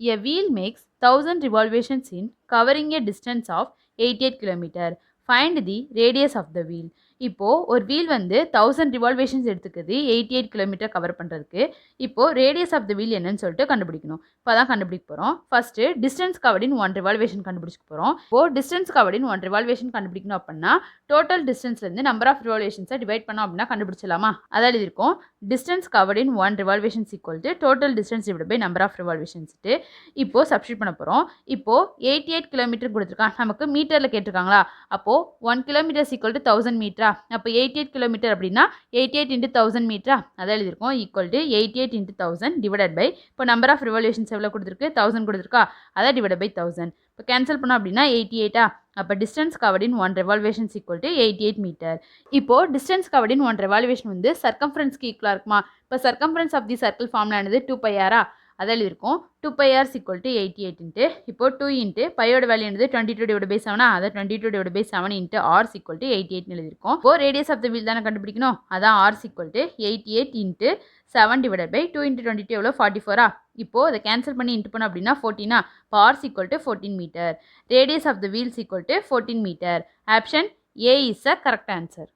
A wheel makes 1000 revolvations in covering a distance of 88 km. Find the radius of the wheel. இப்போ ஒரு wheel வந்து 1000 ரிவால்வேஷன்ஸ் எடுத்துக்குது 88 kilometre cover பண்ணுறதுக்கு. இப்போ radius of the wheel என்னன்னு சொல்லிட்டு கண்டுபிடிக்கணும். இப்போ தான் கண்டுபிடிக்க போகிறோம். ஃபர்ஸ்ட் டிஸ்டன்ஸ் கவர்ட் இன் 1 ரிவால்வேஷன் கண்டுபிடிக்க போகிறோம். இப்போ டிஸ்டன்ஸ் கவர்ட் இன் 1 ரிவால்வேஷன் கண்டுபிடிக்கணும் அப்படின்னா டோட்டல் டிஸ்டன்ஸ்லேருந்து நம்பர் ஆஃப் ரிவால்வேஷன்ஸை டிவைட் பண்ணோம் அப்படின்னா கண்டுபிடிச்சலாமா? அதான் எழுதியிருக்கோம். Distance covered in 1 revolutions equal to total distance divide by number of revolutions. இப்போ சப்ஸ்டிட் பண்ண போகிறோம். இப்போ 88 கிலோமீட்டர் கொடுத்துருக்கான். நமக்கு மீட்டரில் கேட்டிருக்காங்களா? அப்போது 1 கிலோமீட்டர் ஈக்குவல் டு 1000 மீட்டரா? அப்போ 88 கிலோமீட்டர் அப்படின்னா 88 இன்ட்டு 1000 மீட்டரா? அதான் எழுதியிருக்கோம். Equal to 88 into 1000 divided by இப்போ நம்பர் ஆஃப் ரிவால்வேஷன்ஸ் எவ்வளோ கொடுத்துருக்கு? 1000 கொடுத்துருக்கா? அதான் டிவைட் பை 1000. இப்போ கேன்சல் பண்ணோம் அப்படின்னா 88ஆ? அப்போ distance covered in 1 revolutions equal to 88 metre. இப்போது டிஸ்டன்ஸ் கவர்ட் இன் 1 ரெவால்வேஷன் வந்து சர்க்கம்ஃபரன்ஸ்க்கு ஈக்குவலாக இருக்குமா? இப்போ circumference of the circle formula என்னது? 2πrஆ? அதில் இருக்கும் 2πr ஈக்குவல் டு 88 இன்ட்டு இப்போ 2 இன்ட்டு பையோட வேல்யூ என்னது? 22 டிவைட் பை 7. அதை 22 divide by 7 into R equal to 88 எழுதியிருக்கோம். இப்போ ரேடியஸ் ஆஃப் த வீல் தானே கண்டுபிடிக்கணும். அதான் R equal to 88 into 7 divide by 2 into 22 எவ்வளோ? 44ஆ? இப்போ அதை கேன்சல் பண்ணி இன்ட்டு பண்ணோம் அப்படின்னா 14ஆ? இப்போ R equal to 14 metre. Radius of the wheels equal to 14 metre. Option A is a correct answer.